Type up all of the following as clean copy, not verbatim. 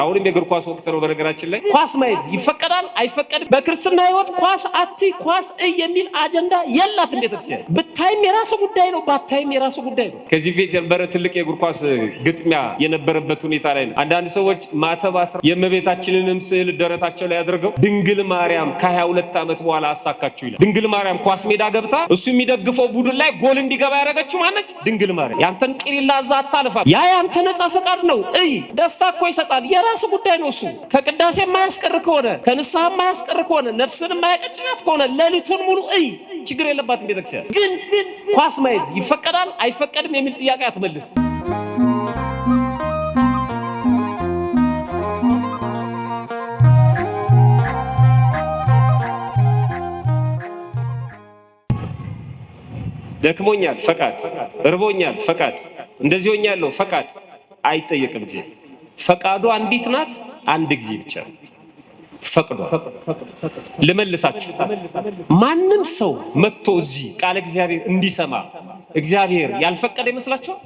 አሁንም የእግር ኳስ ወቅት ነው። በነገራችን ላይ ኳስ ማየት ይፈቀዳል አይፈቀድም? በክርስትና ህይወት ኳስ ኳስ የሚል አጀንዳ የላትም ቤተክርስቲያን። ብታይም የራሱ ጉዳይ ነው፣ ባታይም የራሱ ጉዳይ ነው። ከዚህ ፊት የነበረ ትልቅ የእግር ኳስ ግጥሚያ የነበረበት ሁኔታ ላይ ነው አንዳንድ ሰዎች ማተብ አስረው የእመቤታችንንም ስዕል ደረታቸው ላይ አድርገው ድንግል ማርያም ከ22 ዓመት በኋላ አሳካችሁ ይላል። ድንግል ማርያም ኳስ ሜዳ ገብታ እሱ የሚደግፈው ቡድን ላይ ጎል እንዲገባ ያደረገችው ማነች? ድንግል ማርያም። ያንተን ቂሪላ እዛ አታልፋ። ያ ያንተ ነፃ ፈቃድ ነው። ደስታ እኮ ይሰጣል። የራሱ ጉዳይ ነው እሱ። ከቅዳሴ የማያስቀር ከሆነ ከንስሐ የማያስቀር ከሆነ ነፍስን የማያቀጭናት ከሆነ ሌሊቱን ሙሉ ችግር የለባትም ቤተክርስቲያን። ግን ኳስ ማየት ይፈቀዳል አይፈቀድም የሚል ጥያቄ አትመልስ። ደክሞኛል ፈቃድ፣ እርቦኛል ፈቃድ፣ እንደዚህ ሆኛለሁ ፈቃድ አይጠየቅም። ጊዜ ፈቃዱ አንዲት ናት፣ አንድ ጊዜ ብቻ ፈቅዷል። ልመልሳችሁ፣ ማንም ሰው መጥቶ እዚህ ቃለ እግዚአብሔር እንዲሰማ እግዚአብሔር ያልፈቀደ ይመስላችኋል?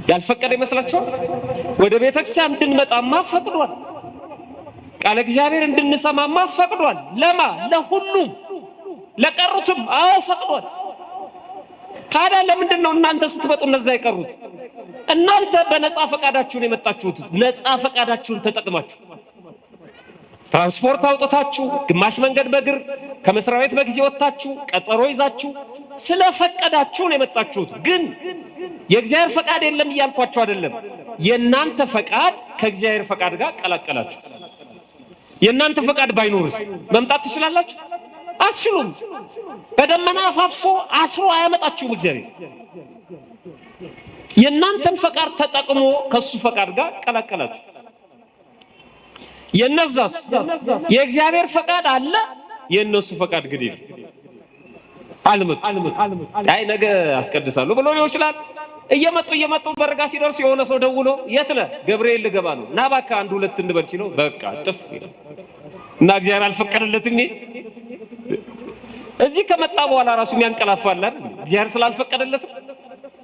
ያልፈቀደ ይመስላችኋል? ወደ ቤተክርስቲያን እንድንመጣማ ፈቅዷል። ቃለ እግዚአብሔር እንድንሰማማ ፈቅዷል። ለማ ለሁሉም ለቀሩትም ፈቅዷል። ታዲያ ለምንድን ነው እናንተ ስትመጡ እነዛ የቀሩት? እናንተ በነፃ ፈቃዳችሁን የመጣችሁት፣ ነፃ ፈቃዳችሁን ተጠቅማችሁ ትራንስፖርት አውጥታችሁ ግማሽ መንገድ በእግር ከመስሪያ ቤት በጊዜ ወጣችሁ ቀጠሮ ይዛችሁ ስለፈቀዳችሁ ነው የመጣችሁት። ግን የእግዚአብሔር ፈቃድ የለም እያልኳችሁ አይደለም። የእናንተ ፈቃድ ከእግዚአብሔር ፈቃድ ጋር ቀላቀላችሁ። የእናንተ ፈቃድ ባይኖርስ መምጣት ትችላላችሁ? አትችሉም። በደመና አፋፍሶ አስሮ አያመጣችሁም እግዚአብሔር። የእናንተን ፈቃድ ተጠቅሞ ከሱ ፈቃድ ጋር ቀላቀላችሁ። የነዛስ የእግዚአብሔር ፈቃድ አለ፣ የነሱ ፈቃድ ግን የለም። አልመጡ ነገ አስቀድሳለሁ ብሎ ሊሆን ይችላል። እየመጡ በርጋ ሲደርስ የሆነ ሰው ደውሎ የት ነህ? ገብርኤል ልገባ ነው ና እባክህ አንድ ሁለት እንበል ሲለው በቃ ጥፍ እና እግዚአብሔር አልፈቀደለትም። እዚህ ከመጣ በኋላ ራሱ የሚያንቀላፋል አይደል? እግዚአብሔር ስላልፈቀደለት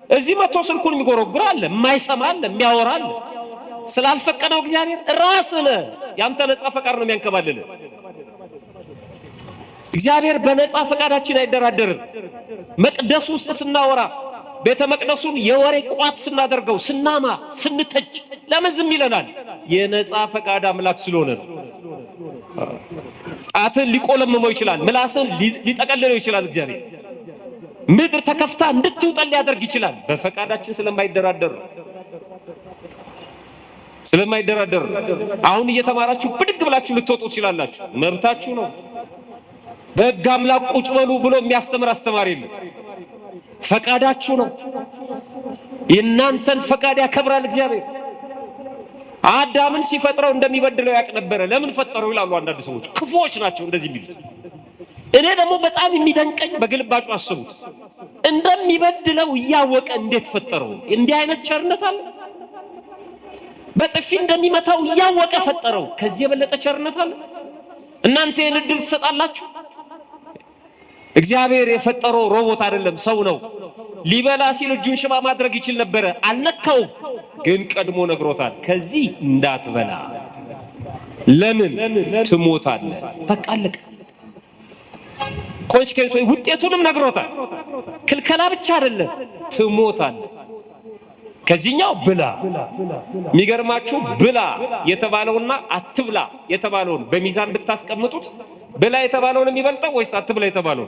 እዚህ መጥቶ ስልኩን የሚጎረጉር አለ፣ የማይሰማ አለ፣ የሚያወራ አለ። ስላልፈቀደው እግዚአብሔር ራስህ ነህ፣ ያንተ ነፃ ፈቃድ ነው የሚያንከባልል። እግዚአብሔር በነፃ ፈቃዳችን አይደራደርም። መቅደስ ውስጥ ስናወራ ቤተ መቅደሱን የወሬ ቋት ስናደርገው ስናማ ስንተች ለምን ዝም ይለናል? የነፃ ፈቃድ አምላክ ስለሆነ ነው። ጣትን ሊቆለመመው ይችላል፣ ምላስን ሊጠቀልለው ይችላል። እግዚአብሔር ምድር ተከፍታ እንድትውጠል ሊያደርግ ይችላል። በፈቃዳችን ስለማይደራደር አሁን እየተማራችሁ ብድግ ብላችሁ ልትወጡ ትችላላችሁ፣ መብታችሁ ነው። በሕግ አምላክ ቁጭ በሉ ብሎ የሚያስተምር አስተማሪ የለም። ፈቃዳችሁ ነው። የእናንተን ፈቃድ ያከብራል እግዚአብሔር። አዳምን ሲፈጥረው እንደሚበድለው ያውቅ ነበረ። ለምን ፈጠረው ይላሉ አንዳንድ ሰዎች፣ ክፉዎች ናቸው እንደዚህ የሚሉት። እኔ ደግሞ በጣም የሚደንቀኝ በግልባጩ አስቡት፣ እንደሚበድለው እያወቀ እንዴት ፈጠረው? እንዲህ አይነት ቸርነት አለ? በጥፊ እንደሚመታው እያወቀ ፈጠረው። ከዚህ የበለጠ ቸርነት አለ? እናንተ ይህን ዕድል ትሰጣላችሁ? እግዚአብሔር የፈጠረው ሮቦት አይደለም፣ ሰው ነው። ሊበላ ሲል እጁን ሽባ ማድረግ ይችል ነበረ፣ አልነካውም። ግን ቀድሞ ነግሮታል፣ ከዚህ እንዳትበላ፣ ለምን ትሞታለህ። በቃ አለቀ። ኮንሲኩዌንስ ውጤቱንም ነግሮታል። ክልከላ ብቻ አይደለም፣ ትሞታለህ። ከዚህኛው ብላ። የሚገርማችሁ ብላ የተባለውና አትብላ የተባለውን በሚዛን ብታስቀምጡት ብላ የተባለውን የሚበልጠው ወይስ አትብላ የተባለው?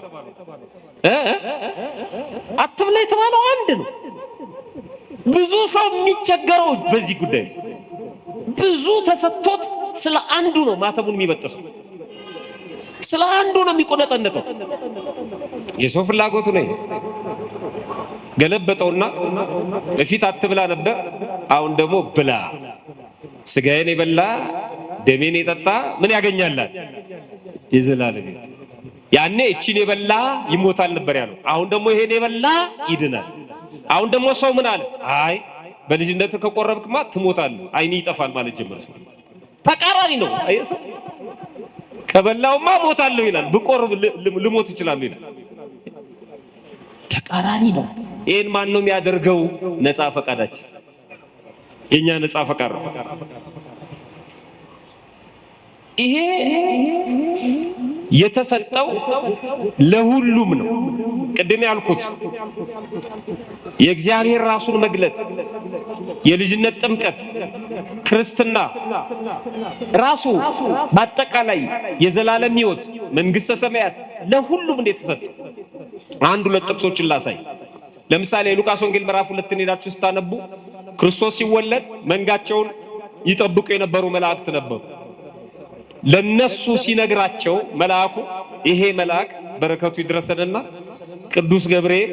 አትብላ የተባለው አንድ ነው። ብዙ ሰው የሚቸገረው በዚህ ጉዳይ፣ ብዙ ተሰጥቶት ስለ አንዱ ነው ማተቡን የሚበጥሰው፣ ስለ አንዱ ነው የሚቆነጠነጠው። የሰው ፍላጎቱ ነው። ገለበጠውና በፊት አትብላ ነበር፣ አሁን ደግሞ ብላ። ስጋዬን የበላ ደሜን የጠጣ ምን ያገኛል? የዘላለም ሕይወት። ያኔ እቺን የበላ ይሞታል ነበር ያለው። አሁን ደግሞ ይሄን የበላ ይድናል። አሁን ደግሞ ሰው ምን አለ? አይ በልጅነት ከቆረብክማ ትሞታለህ፣ አይን ይጠፋል ማለት ጀመረ። ተቃራኒ ነው። አይሰው ከበላውማ ሞታለሁ ይላል፣ ብቆርብ ልሞት እችላለሁ ይላል። ተቃራኒ ነው። ይሄን ማን ነው የሚያደርገው? ነፃ ፈቃዳችን። የኛ ነፃ ፈቃድ ነው። ይሄ የተሰጠው ለሁሉም ነው። ቅድም ያልኩት የእግዚአብሔር ራሱን መግለጥ፣ የልጅነት ጥምቀት፣ ክርስትና ራሱ በአጠቃላይ የዘላለም ሕይወት መንግስተ ሰማያት ለሁሉም እንደ ተሰጠው አንድ ሁለት ጥቅሶችን ላሳይ። ለምሳሌ ሉቃስ ወንጌል ምዕራፍ 2 ሄዳችሁ ስታነቡ ክርስቶስ ሲወለድ መንጋቸውን ይጠብቁ የነበሩ መላእክት ነበሩ። ለነሱ ሲነግራቸው መልአኩ ይሄ መልአክ በረከቱ ይድረሰንና ቅዱስ ገብርኤል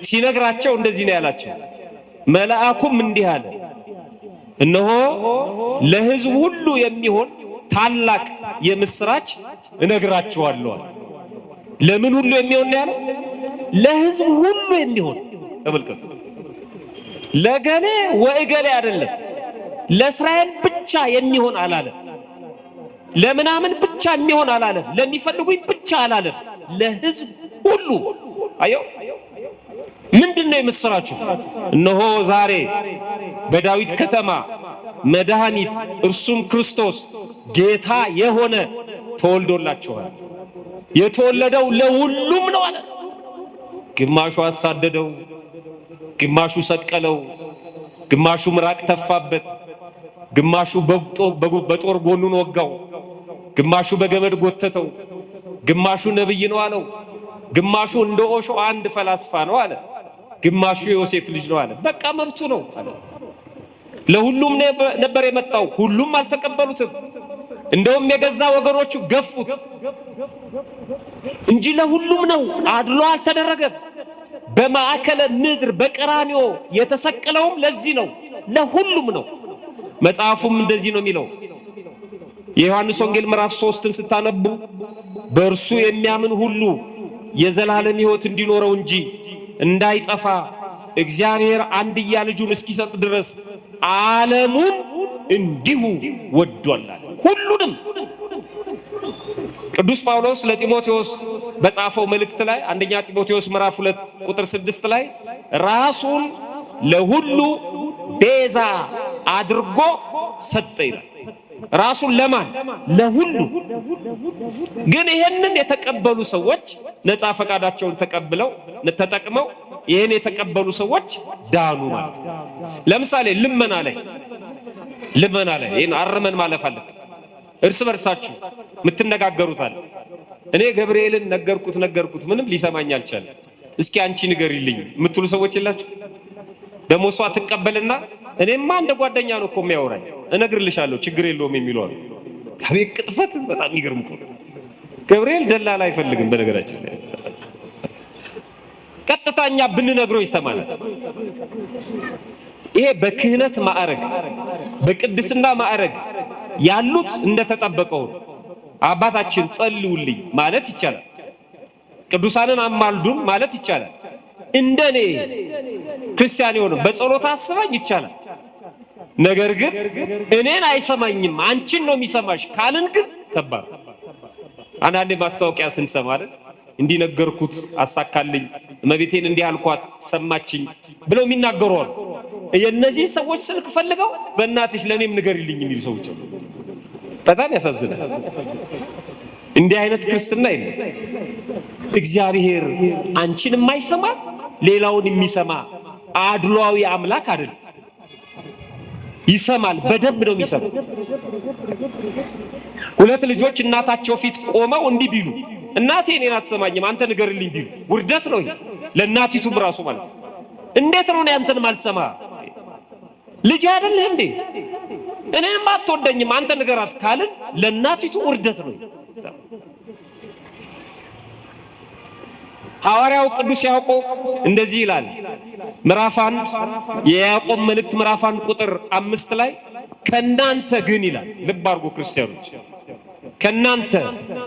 ሲነግራቸው እንደዚህ ነው ያላቸው። መልአኩም እንዲህ አለ፣ እነሆ ለሕዝብ ሁሉ የሚሆን ታላቅ የምስራች እነግራችኋለሁ። ለምን ሁሉ የሚሆን ነው ያለው? ለሕዝብ ሁሉ የሚሆን። ተመልከቱ፣ ለገሌ ወእገሌ አይደለም፣ ለእስራኤል ብቻ የሚሆን አላለም። ለምናምን ብቻ የሚሆን አላለም። ለሚፈልጉኝ ብቻ አላለም። ለሕዝብ ሁሉ። አየው፣ ምንድነው የምስራችሁ? እነሆ ዛሬ በዳዊት ከተማ መድኃኒት እርሱም ክርስቶስ ጌታ የሆነ ተወልዶላችኋል። የተወለደው ለሁሉም ነው አለ። ግማሹ አሳደደው፣ ግማሹ ሰቀለው፣ ግማሹ ምራቅ ተፋበት፣ ግማሹ በጦር ጎኑን ወጋው፣ ግማሹ በገመድ ጎተተው፣ ግማሹ ነብይ ነው አለው፣ ግማሹ እንደ ኦሾ አንድ ፈላስፋ ነው አለ፣ ግማሹ የዮሴፍ ልጅ ነው አለ። በቃ መብቱ ነው አለ። ለሁሉም ነበር የመጣው፣ ሁሉም አልተቀበሉትም። እንደውም የገዛ ወገኖቹ ገፉት እንጂ ለሁሉም ነው። አድሎ አልተደረገም። በማዕከለ ምድር በቀራንዮ የተሰቀለውም ለዚህ ነው፣ ለሁሉም ነው። መጽሐፉም እንደዚህ ነው የሚለው። የዮሐንስ ወንጌል ምዕራፍ 3ን ስታነቡ በእርሱ የሚያምን ሁሉ የዘላለም ሕይወት እንዲኖረው እንጂ እንዳይጠፋ እግዚአብሔር አንድያ ልጁን እስኪሰጥ ድረስ ዓለሙን እንዲሁ ወዷል። ሁሉንም። ቅዱስ ጳውሎስ ለጢሞቴዎስ በጻፈው መልእክት ላይ አንደኛ ጢሞቴዎስ ምዕራፍ 2 ቁጥር 6 ላይ ራሱን ለሁሉ ቤዛ አድርጎ ሰጠ ይላል። ራሱን ለማን? ለሁሉ። ግን ይሄንን የተቀበሉ ሰዎች ነፃ ፈቃዳቸውን ተጠቅመው ይሄን የተቀበሉ ሰዎች ዳኑ ማለት ነው። ለምሳሌ ልመና ላይ ይሄን አርመን ማለፍ አለብን። እርስ በርሳችሁ የምትነጋገሩታል። እኔ ገብርኤልን ነገርኩት ምንም ሊሰማኝ አልቻለም፣ እስኪ አንቺ ንገሪልኝ የምትሉ ሰዎች የላችሁ? ደግሞ እሷ ትቀበልና እኔማ እንደ ጓደኛ ነው እኮ የሚያወራኝ እነግርልሻለሁ ችግር የለውም የሚለው አለ። አቤት ቅጥፈት! በጣም ይገርም እኮ ገብርኤል ደላላ አይፈልግም። በነገራችን ላይ ቀጥታኛ ብንነግረው ይሰማናል። ይሄ በክህነት ማዕረግ በቅድስና ማዕረግ ያሉት እንደተጠበቀው አባታችን ጸልዩልኝ ማለት ይቻላል። ቅዱሳንን አማልዱን ማለት ይቻላል። እንደኔ ክርስቲያን የሆነ በጸሎት አስበኝ ይቻላል። ነገር ግን እኔን አይሰማኝም አንቺን ነው የሚሰማሽ ካልን ግን ከባድ። አንዳንዴ ማስታወቂያ ስንሰማ አይደል እንዲህ ነገርኩት አሳካልኝ፣ እመቤቴን እንዲህ አልኳት ሰማችኝ ብለው የሚናገሩ አሉ። የእነዚህ ሰዎች ስልክ ፈልገው በእናትሽ ለኔም ንገሪልኝ የሚሉ ሰዎች አሉ። በጣም ያሳዝናል። እንዲህ አይነት ክርስትና የለም። እግዚአብሔር አንቺን የማይሰማ ሌላውን የሚሰማ አድሏዊ አምላክ አይደለም። ይሰማል፣ በደንብ ነው የሚሰማው። ሁለት ልጆች እናታቸው ፊት ቆመው እንዲህ ቢሉ እናቴ እኔን አትሰማኝም አንተ ንገርልኝ ቢሉ ውርደት ነው ለእናቲቱም ራሱ ማለት ነው። እንዴት ነው አንተን ማልሰማ? ልጅ አይደለህ እንዴ? እኔንም አትወደኝም አንተ ንገራት ካልን ለእናቲቱ ውርደት ነው። ሐዋርያው ቅዱስ ያዕቆብ እንደዚህ ይላል። ምዕራፍ 1 የያዕቆብ መልእክት ምዕራፍ 1 ቁጥር 5 ላይ ከናንተ ግን ይላል። ልብ አድርጉ ክርስቲያኖች፣ ከናንተ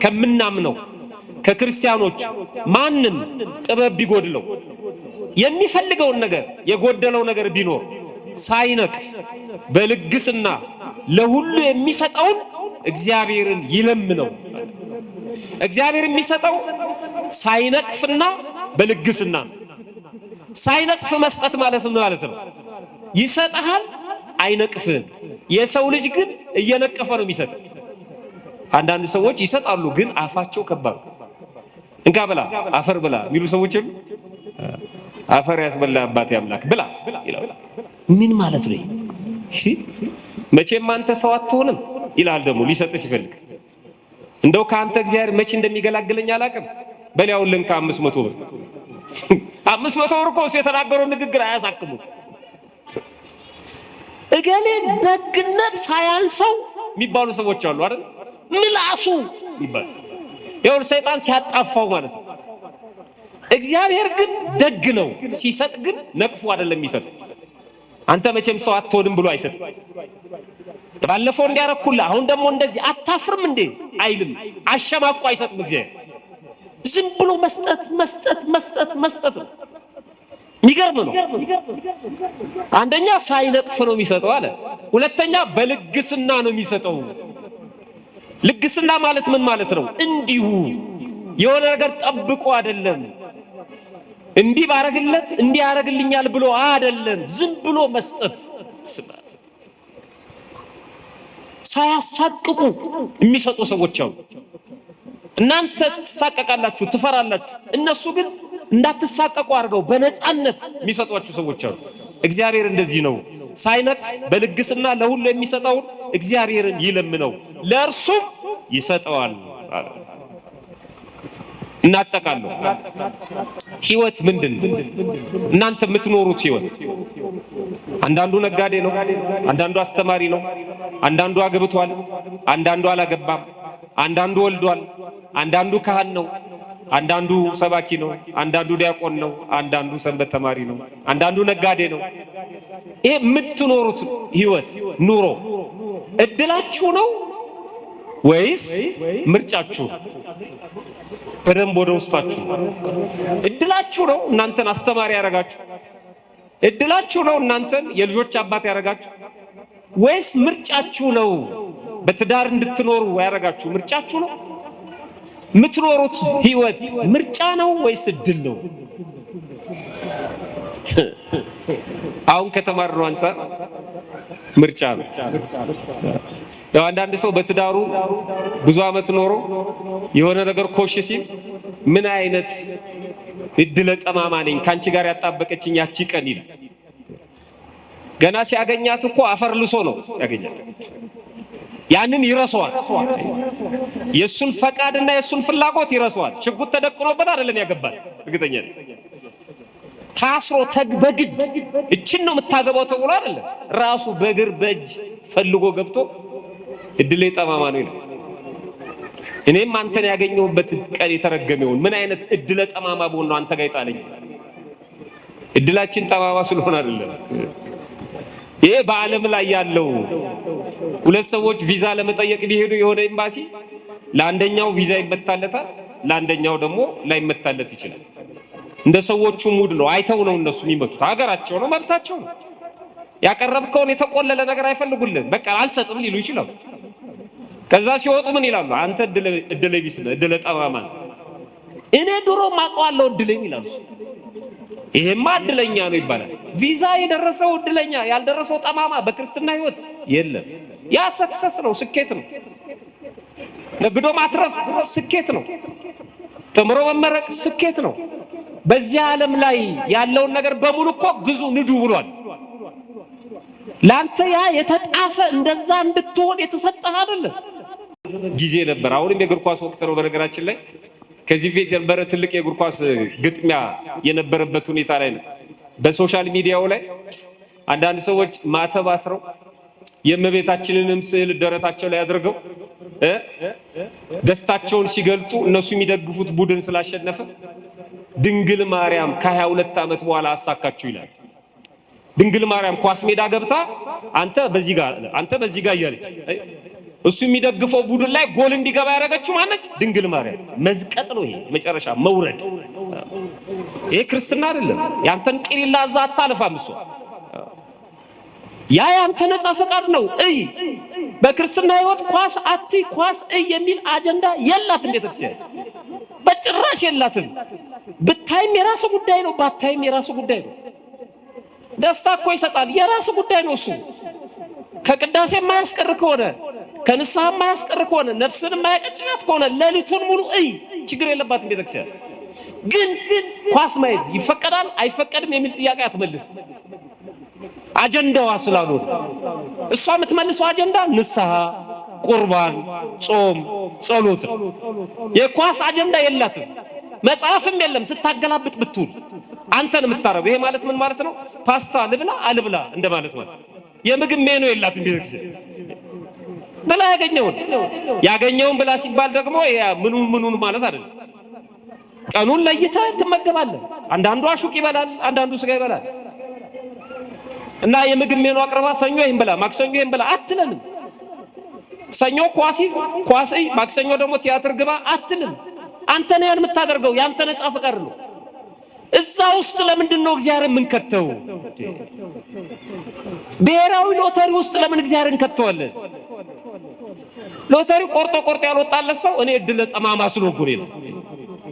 ከምናምነው ከክርስቲያኖች ማንም ጥበብ ቢጎድለው የሚፈልገውን ነገር የጎደለው ነገር ቢኖር ሳይነቅፍ በልግስና ለሁሉ የሚሰጠውን እግዚአብሔርን ይለምነው። እግዚአብሔር የሚሰጠው ሳይነቅፍና በልግስና። ሳይነቅፍ መስጠት ማለት ምን ማለት ነው? ይሰጣል አይነቅፍም። የሰው ልጅ ግን እየነቀፈ ነው የሚሰጥ። አንዳንድ ሰዎች ይሰጣሉ ግን አፋቸው ከባድ እንካ ብላ አፈር ብላ የሚሉ ሰዎችም አፈር ያስበላ አባቴ አምላክ ብላ ይላል። ምን ማለት ነው? እሺ መቼም አንተ ሰው አትሆንም ይላል። ደግሞ ሊሰጥህ ሲፈልግ እንደው ካንተ እግዚአብሔር መቼ እንደሚገላግለኝ አላውቅም በሊያው ለንካ 500 ብር 500 ብር እኮ የተናገረው ንግግር አያሳክሙ። እገሌ ደግነት ሳያንሰው የሚባሉ ሰዎች አሉ አይደል? ምላሱ የሚባል ይኸው ሰይጣን ሲያጣፋው ማለት ነው። እግዚአብሔር ግን ደግ ነው። ሲሰጥ ግን ነቅፎ አይደለም የሚሰጠው። አንተ መቼም ሰው አትሆንም ብሎ አይሰጥም። ባለፈው እንዲያረኩልህ አሁን ደግሞ እንደዚህ አታፍርም እንዴ አይልም። አሸማቆ አይሰጥም እግዚአብሔር። ዝም ብሎ መስጠት መስጠት መስጠት መስጠት ነው። የሚገርም ነው። አንደኛ ሳይነቅፍ ነው የሚሰጠው አለ። ሁለተኛ በልግስና ነው የሚሰጠው። ልግስና ማለት ምን ማለት ነው? እንዲሁ የሆነ ነገር ጠብቆ አይደለም። እንዲህ ባረግለት እንዲህ ያረግልኛል ብሎ አይደለም። ዝም ብሎ መስጠት ሳያሳቅቁ የሚሰጡ ሰዎች አሉ። እናንተ ትሳቀቃላችሁ፣ ትፈራላችሁ። እነሱ ግን እንዳትሳቀቁ አድርገው በነፃነት የሚሰጧችሁ ሰዎች አሉ። እግዚአብሔር እንደዚህ ነው። ሳይነቅፍ በልግስና ለሁሉ የሚሰጠውን እግዚአብሔርን ይለምነው ለእርሱም ይሰጠዋል። እናጠቃለሁ። ህይወት ምንድነው? እናንተ የምትኖሩት ህይወት አንዳንዱ ነጋዴ ነው፣ አንዳንዱ አስተማሪ ነው፣ አንዳንዱ አግብቷል፣ አንዳንዱ አላገባም፣ አንዳንዱ ወልዷል፣ አንዳንዱ ካህን ነው፣ አንዳንዱ ሰባኪ ነው፣ አንዳንዱ ዲያቆን ነው፣ አንዳንዱ ሰንበት ተማሪ ነው፣ አንዳንዱ ነጋዴ ነው። ይሄ የምትኖሩት ህይወት ኑሮ እድላችሁ ነው ወይስ ምርጫችሁ? በደንብ ወደ ውስጣችሁ እድላችሁ ነው እናንተን አስተማሪ ያረጋችሁ? እድላችሁ ነው እናንተን የልጆች አባት ያረጋችሁ? ወይስ ምርጫችሁ ነው በትዳር እንድትኖሩ ያረጋችሁ? ምርጫችሁ ነው? የምትኖሩት ህይወት ምርጫ ነው ወይስ እድል ነው? አሁን ከተማርነው አንፃር ምርጫ ነው። ያው አንዳንድ ሰው በትዳሩ ብዙ አመት ኖሮ የሆነ ነገር ኮሽ ሲል ምን አይነት እድለ ጠማማ ነኝ ካንቺ ጋር ያጣበቀችኝ ያቺ ቀን ይላል። ገና ሲያገኛት እኮ አፈር ልሶ ነው ያገኛት። ያንን ይረሳዋል። የሱን ፈቃድና የሱን ፍላጎት ይረሳዋል። ሽጉጥ ተደቅኖበት አይደለም ያገባት። እርግጠኛ ነኝ ታስሮ በግድ እቺን ነው የምታገባው ተብሎ አይደለም። ራሱ በእግር በእጅ ፈልጎ ገብቶ እድሌ ጠማማ ነው ይላል። እኔም አንተን ያገኘሁበት ቀን የተረገመውን ምን አይነት እድለ ጠማማ በሆነ ነው አንተ ጋር ይጣለኝ። እድላችን ጠማማ ስለሆነ አይደለም። ይሄ በዓለም ላይ ያለው ሁለት ሰዎች ቪዛ ለመጠየቅ ቢሄዱ የሆነ ኤምባሲ ለአንደኛው ቪዛ ይመታለታል፣ ለአንደኛው ደግሞ ላይመታለት ይችላል። እንደ ሰዎቹ ሙድ ነው። አይተው ነው እነሱ የሚመጡት። ሀገራቸው ነው፣ መብታቸው ነው። ያቀረብከውን የተቆለለ ነገር አይፈልጉልህም። በቃ አልሰጥም ሊሉ ይችላሉ። ከዛ ሲወጡ ምን ይላሉ? አንተ እድለ ቢስ ነህ፣ እድለ ጠማማ ነህ። እኔ ድሮ ማውቀዋለሁ እድለኝ ይላሉ። ይሄማ እድለኛ ነው ይባላል። ቪዛ የደረሰው እድለኛ፣ ያልደረሰው ጠማማ በክርስትና ህይወት የለም። ያ ሰክሰስ ነው፣ ስኬት ነው። ነግዶ ማትረፍ ስኬት ነው። ተምሮ መመረቅ ስኬት ነው። በዚህ ዓለም ላይ ያለውን ነገር በሙሉ እኮ ግዙ ንዱ ብሏል። ላንተ ያ የተጣፈ እንደዛ እንድትሆን የተሰጠህ አይደለም። ጊዜ ነበር። አሁንም የእግር ኳስ ወቅት ነው። በነገራችን ላይ ከዚህ ፊት የነበረ ትልቅ የእግር ኳስ ግጥሚያ የነበረበት ሁኔታ ላይ ነው። በሶሻል ሚዲያው ላይ አንዳንድ ሰዎች ማተብ አስረው የእመቤታችንንም ስዕል ደረታቸው ላይ አድርገው ደስታቸውን ሲገልጡ እነሱ የሚደግፉት ቡድን ስላሸነፈ ድንግል ማርያም ከ22 ዓመት በኋላ አሳካችሁ ይላል። ድንግል ማርያም ኳስ ሜዳ ገብታ አንተ በዚህ ጋር እያለች እሱ የሚደግፈው ቡድን ላይ ጎል እንዲገባ ያደረገችው ማነች? ድንግል ማርያም። መዝቀጥ ነው ይሄ፣ መጨረሻ መውረድ። ይሄ ክርስትና አይደለም። ያንተን ቂሊላ እዛ አታልፋም። እሱ ያ ያንተ ነፃ ፈቃድ ነው። በክርስትና ህይወት ኳስ የሚል አጀንዳ የላትም ቤተክርስቲያን፣ በጭራሽ የላትም። ብታይም የራሱ ጉዳይ ነው፣ ባታይም የራሱ ጉዳይ ነው። ደስታ እኮ ይሰጣል። የራስ ጉዳይ ነው እሱ። ከቅዳሴ የማያስቀር ከሆነ ከንስሐ የማያስቀር ከሆነ ነፍስን የማያቀጭናት ከሆነ ሌሊቱን ሙሉ ችግር የለባትም ቤተክርስቲያን። ግን ኳስ ማየት ይፈቀዳል አይፈቀድም የሚል ጥያቄ አትመልስ። አጀንዳዋ ስላልሆነ እሷ የምትመልሰው አጀንዳ ንስሐ፣ ቁርባን፣ ጾም፣ ጸሎት። የኳስ አጀንዳ የላትም። መጽሐፍም የለም ስታገላብጥ ብትውል አንተን የምታረገው። ይሄ ማለት ምን ማለት ነው? ፓስታ ልብላ አልብላ እንደማለት ማለት ነው። የምግብ ሜኑ የላትም ቤተክርስቲያን። ብላ ያገኘውን ብላ ሲባል ደግሞ ምኑን ማለት አይደለም። ቀኑን ለይተህ ትመገባለህ። አንዳንዱ አሹቅ ይበላል፣ አንዳንዱ ስጋ ይበላል። እና የምግብ ሜኑ አቅርባ ሰኞ ይሄን ብላ ማክሰኞ ይሄን ብላ አትለንም። ሰኞ ኳስ ማክሰኞ ደግሞ ቲያትር ግባ አትልም። አንተ ነህ ያን የምታደርገው፣ ያንተ ነፃ ፈቃድ ነው። እዛ ውስጥ ለምንድን ነው እግዚአብሔርን የምንከተው? ብሔራዊ ሎተሪ ውስጥ ለምን እግዚአብሔርን ከተዋለን? ሎተሪ ቆርጦ ያልወጣለት ሰው እኔ እድለ ጠማማ ስለሆንኩ ነው።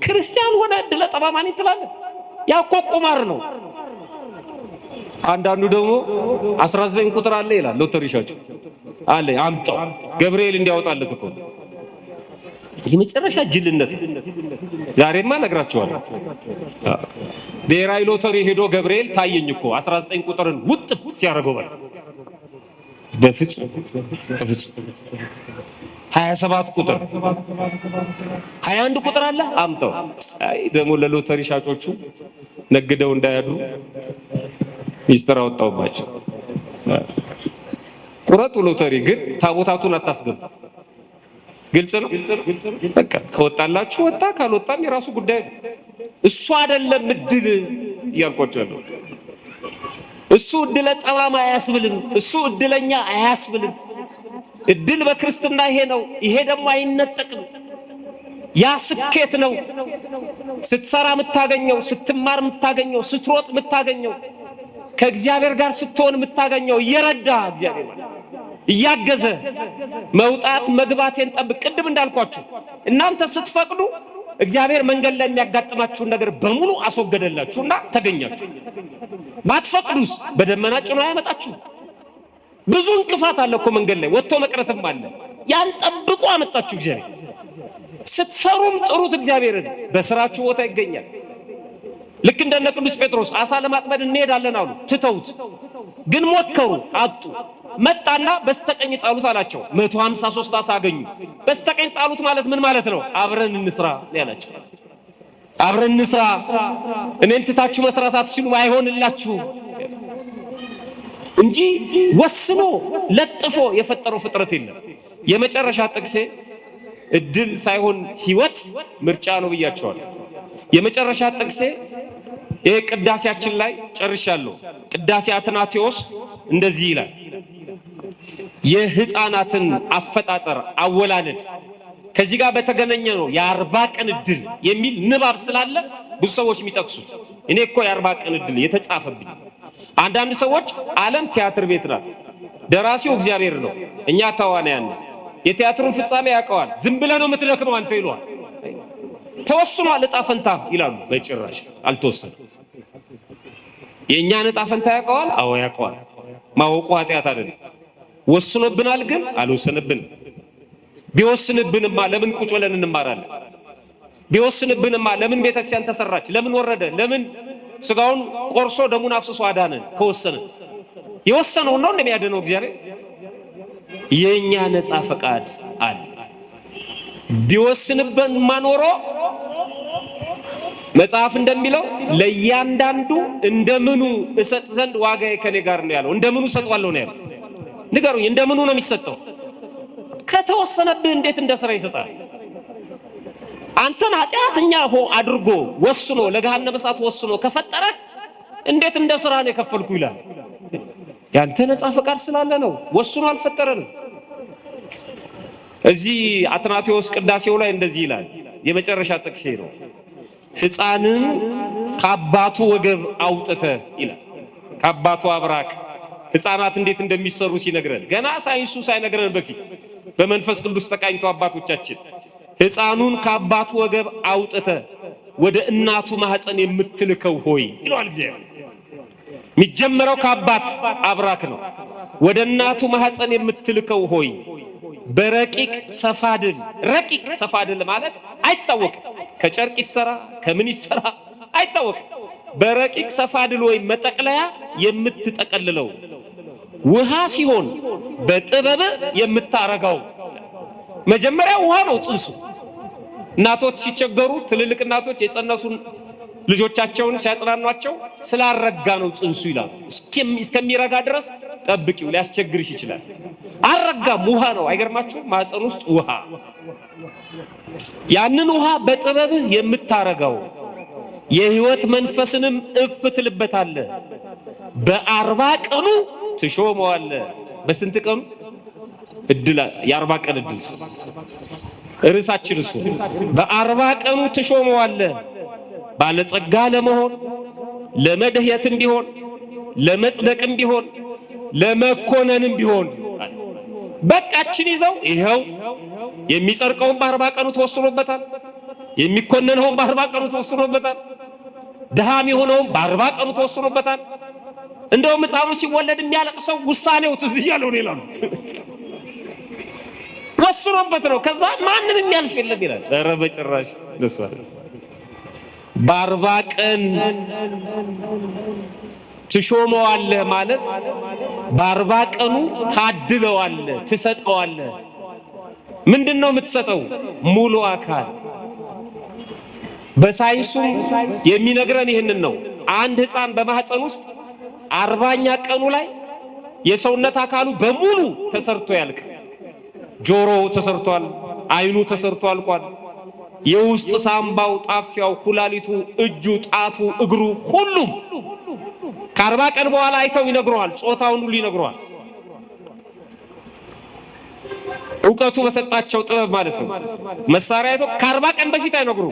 ክርስቲያን ሆነ እድለ ጠማማ ነኝ ትላለህ? ያ እኮ ቁማር ነው። አንዳንዱ ደግሞ 19 ቁጥር አለ ይላል። ሎተሪ ሻጩ አለ አምጣው ገብርኤል እንዲያወጣለት እኮ የመጨረሻ ጅልነት። ዛሬማ ነግራችኋለሁ። ብሔራዊ ሎተሪ ሄዶ ገብርኤል ታየኝ እኮ 19 ቁጥርን ውጥት ሲያደርገው ማለት በፍጹም 27 ቁጥር 21 ቁጥር አለ አምጣው። አይ ደግሞ ለሎተሪ ሻጮቹ ነግደው እንዳያድሩ ሚስጥር አወጣውባቸው። ቁረጡ ሎተሪ ግን ታቦታቱን አታስገቡ። ግልጽ ነው። በቃ ከወጣላችሁ ወጣ፣ ካልወጣም የራሱ ጉዳይ ነው። እሱ አይደለም እድል እያልኳቸው። እሱ እድለ ጠማማ አያስብልም። እሱ እድለኛ አያስብልም። እድል በክርስትና ይሄ ነው። ይሄ ደግሞ አይነጠቅም። ያ ስኬት ነው። ስትሰራ የምታገኘው፣ ስትማር የምታገኘው፣ ስትሮጥ የምታገኘው፣ ከእግዚአብሔር ጋር ስትሆን የምታገኘው፣ እየረዳ እግዚአብሔር ማለት እያገዘ መውጣት መግባቴን ጠብቅ። ቅድም እንዳልኳችሁ እናንተ ስትፈቅዱ እግዚአብሔር መንገድ ላይ የሚያጋጥማችሁን ነገር በሙሉ አስወገደላችሁና ተገኛችሁ። ባትፈቅዱስ በደመና ጭኖ ያመጣችሁ። ብዙ እንቅፋት አለ እኮ መንገድ ላይ ወጥቶ መቅረትም አለ። ያን ጠብቆ አመጣችሁ እግዚአብሔር። ስትሰሩም ጥሩት እግዚአብሔርን። በስራችሁ ቦታ ይገኛል። ልክ እንደነ ቅዱስ ጴጥሮስ አሳ ለማጥመድ እንሄዳለን አሉ፣ ትተውት ግን ሞከሩ፣ አጡ። መጣና በስተቀኝ ጣሉት አላቸው። 153 አሳ አገኙ። በስተቀኝ ጣሉት ማለት ምን ማለት ነው? አብረን እንስራ ያላቸው። አብረን እንስራ፣ እኔን ትታችሁ መስራት አትችሉም፣ አይሆንላችሁም እንጂ ወስኖ ለጥፎ የፈጠረው ፍጥረት የለም። የመጨረሻ ጥቅሴ እድል ሳይሆን ህይወት ምርጫ ነው ብያቸዋለሁ። የመጨረሻ ጥቅሴ ይሄ ቅዳሴያችን ላይ ጨርሻለሁ። ቅዳሴ አትናቴዎስ እንደዚህ ይላል። የህፃናትን አፈጣጠር አወላለድ ከዚህ ጋር በተገናኘ ነው የ40 ቀን እድል የሚል ንባብ ስላለ ብዙ ሰዎች የሚጠቅሱት። እኔ እኮ የ40 ቀን እድል የተጻፈብኝ። አንዳንድ ሰዎች ዓለም ቲያትር ቤት ናት፣ ደራሲው እግዚአብሔር ነው፣ እኛ ተዋናያን ነን፣ የቲያትሩን ፍጻሜ ያውቀዋል፣ ዝም ብለህ ነው የምትደክመው አንተ ይሏል። ተወስኗል ዕጣ ፈንታ ይላሉ። በጭራሽ አልተወሰነም። የእኛን ዕጣ ፈንታ ያውቀዋል። አዎ ያውቀዋል። ማወቁ ኃጢአት አይደለም። ወስኖብናል ግን አልወሰነብንም። ቢወስንብንማ ለምን ቁጭ ብለን እንማራለን? ቢወስንብንማ ለምን ቤተክርስቲያን ተሰራች? ለምን ወረደ? ለምን ስጋውን ቆርሶ ደሙን አፍስሶ አዳነን? ከወሰነ የወሰነው ነው እንደሚያድነው እግዚአብሔር። የኛ ነፃ ፈቃድ አለ። ቢወስንብን ማኖሮ መጽሐፍ እንደሚለው ለእያንዳንዱ እንደምኑ እሰጥ ዘንድ ዋጋዬ ከኔ ጋር ነው ያለው። እንደምኑ እሰጠዋለሁ ነው ያለው። ንገሩኝ፣ እንደምኑ ነው የሚሰጠው? ከተወሰነብህ እንዴት እንደ ስራ ይሰጣል? አንተን ኃጢአተኛ አድርጎ ወስኖ ለገሃነመ እሳት ወስኖ ከፈጠረ እንዴት እንደ ስራ ነው የከፈልኩ ይላል። ያንተ ነፃ ፈቃድ ስላለ ነው። ወስኖ አልፈጠረንም። እዚህ አትናቴዎስ ቅዳሴው ላይ እንደዚህ ይላል። የመጨረሻ ጥቅሴ ነው። ሕፃንን ከአባቱ ወገብ አውጥተ ይላል። ከአባቱ አብራክ ሕፃናት እንዴት እንደሚሰሩ ሲነግረን ገና ሳይንሱ ሳይነግረን በፊት በመንፈስ ቅዱስ ተቃኝተው አባቶቻችን ሕፃኑን ከአባቱ ወገብ አውጥተ ወደ እናቱ ማህፀን የምትልከው ሆይ ይላል እግዚአብሔር። የሚጀምረው ከአባት አብራክ ነው። ወደ እናቱ ማህፀን የምትልከው ሆይ በረቂቅ ሰፋድል። ረቂቅ ሰፋድል ማለት አይታወቅም፣ ከጨርቅ ይሰራ ከምን ይሰራ አይታወቅም። በረቂቅ ሰፋድል ወይም መጠቅለያ የምትጠቀልለው ውሃ ሲሆን በጥበብ የምታረጋው። መጀመሪያ ውሃ ነው ጽንሱ። እናቶች ሲቸገሩ፣ ትልልቅ እናቶች የጸነሱን ልጆቻቸውን ሲያጽናኗቸው ስላረጋ ነው ጽንሱ ይላሉ። እስከሚረጋ ድረስ ጠብቂው፣ ሊያስቸግርሽ ይችላል። አረጋም፣ ውሃ ነው። አይገርማችሁም? ማህፀን ውስጥ ውሃ። ያንን ውሃ በጥበብህ የምታረጋው የህይወት መንፈስንም እፍ ትልበታለህ። በ40 ቀኑ ትሾመዋለህ። በስንት ቀኑ? እድል፣ የ40 ቀን እድል ርዕሳችን እሱ። በ40 ቀኑ ትሾመዋለህ። ባለጸጋ ለመሆን ለመድህየትም ቢሆን ለመጽደቅም ቢሆን ለመኮነንም ቢሆን በቃችን ይዘው ይኸው የሚጸድቀውን በ40 ቀኑ ተወስኖበታል። የሚኮነነውን በ40 ቀኑ ተወስኖበታል። ድሃም የሆነውን በ40 ቀኑ ተወስኖበታል። እንደውም ሕፃኑ ሲወለድ የሚያለቅሰው ውሳኔው ትዝ እያለው ነው ይላሉ። ወስኖበት ነው። ከዛ ማንም የሚያልፍ የለም ይላል። ኧረ በጭራሽ ደስ አለ። በ40 ቀን ትሾመዋለህ ማለት በ40 ቀኑ ታድለዋለህ፣ ትሰጠዋለህ። ምንድነው የምትሰጠው? ሙሉ አካል። በሳይንሱም የሚነግረን ይህንን ነው። አንድ ሕፃን በማህፀን ውስጥ 40ኛ ቀኑ ላይ የሰውነት አካሉ በሙሉ ተሰርቶ ያልቅ። ጆሮው ተሰርቷል፣ አይኑ ተሰርቶ አልቋል። የውስጥ ሳምባው፣ ጣፊያው፣ ኩላሊቱ፣ እጁ፣ ጣቱ፣ እግሩ ሁሉም ከ40 ቀን በኋላ አይተው ይነግረዋል። ጾታውን ሁሉ ይነግረዋል። እውቀቱ በሰጣቸው ጥበብ ማለት ነው። መሳሪያ አይተው ከ40 ቀን በፊት አይነግሩ።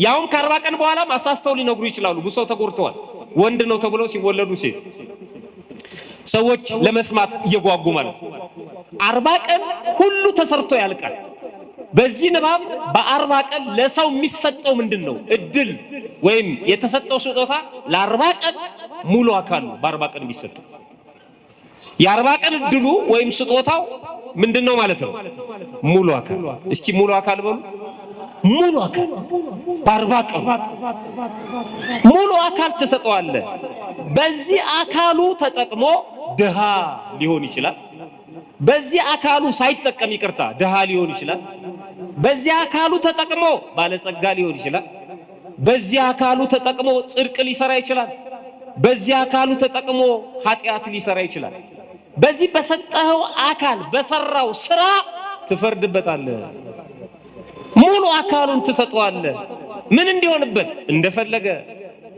ያውም ከ40 ቀን በኋላ አሳስተው ሊነግሩ ይችላሉ። ብዙ ሰው ተጎድተዋል። ወንድ ነው ተብለው ሲወለዱ ሴት ሰዎች ለመስማት እየጓጉ ማለት ነው። 40 ቀን ሁሉ ተሰርቶ ያልቃል። በዚህ ንባብ በ40 ቀን ለሰው የሚሰጠው ምንድነው? እድል ወይም የተሰጠው ስጦታ ለ40 ቀን ሙሉ አካል ነው። በ40 ቀን የሚሰጠው የ40 ቀን እድሉ ወይም ስጦታው ምንድነው ማለት ነው? ሙሉ አካል። እስኪ ሙሉ አካል በሉ። ሙሉ አካል በ40 ቀን ሙሉ አካል ተሰጠዋለህ። በዚህ አካሉ ተጠቅሞ ድሃ ሊሆን ይችላል። በዚህ አካሉ ሳይጠቀም ይቅርታ ድሃ ሊሆን ይችላል። በዚህ አካሉ ተጠቅሞ ባለጸጋ ሊሆን ይችላል። በዚህ አካሉ ተጠቅሞ ጽድቅ ሊሰራ ይችላል። በዚህ አካሉ ተጠቅሞ ኃጢአት ሊሰራ ይችላል። በዚህ በሰጠኸው አካል በሰራው ስራ ትፈርድበታለህ። ሙሉ አካሉን ትሰጠዋለህ። ምን እንዲሆንበት? እንደፈለገ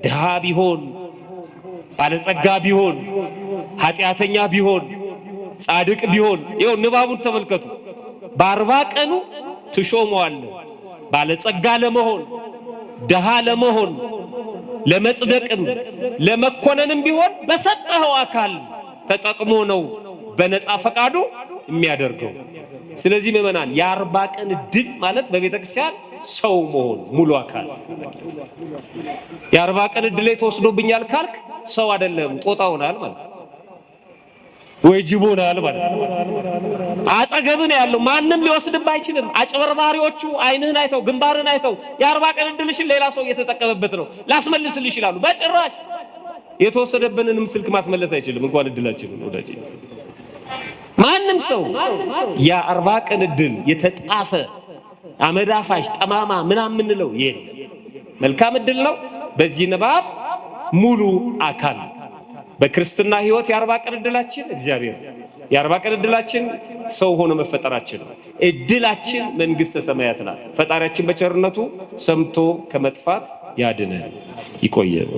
ድሃ ቢሆን፣ ባለጸጋ ቢሆን፣ ኃጢአተኛ ቢሆን፣ ጻድቅ ቢሆን። ይኸው ንባቡን ተመልከቱ። በ40 ቀኑ ትሾመዋለህ። ባለጸጋ ለመሆን፣ ድሃ ለመሆን፣ ለመጽደቅም ለመኮነንም ቢሆን በሰጠኸው አካል ተጠቅሞ ነው በነፃ ፈቃዱ የሚያደርገው። ስለዚህ ምእመናን የ40 ቀን እድል ማለት በቤተ ክርስቲያን ሰው መሆን ሙሉ አካል። የ40 ቀን እድል ላይ ተወስዶብኛል ካልክ ሰው አይደለም፣ ጦጣ ሆናል ማለት ነው፣ ወይ ጅብ ሆናል ማለት ነው። አጠገብን ያለው ማንም ሊወስድብህ አይችልም። አጭበርባሪዎቹ አይንህን አይተው ግንባርህን አይተው የ40 ቀን እድልሽን ሌላ ሰው እየተጠቀመበት ነው ላስመልስልሽ ይላሉ። በጭራሽ የተወሰደብንንም ስልክ ማስመለስ አይችልም፣ እንኳን እድላችንን ወዳጅ። ማንም ሰው የ40 ቀን እድል የተጣፈ አመዳፋሽ ጠማማ ምናምን ምንለው የለም። መልካም እድል ነው። በዚህ ንባብ ሙሉ አካል በክርስትና ህይወት የ40 ቀን እድላችን እግዚአብሔር፣ የ40 ቀን እድላችን ሰው ሆኖ መፈጠራችን፣ እድላችን መንግስተ ሰማያት ናት። ፈጣሪያችን በቸርነቱ ሰምቶ ከመጥፋት ያድነን። ይቆየን።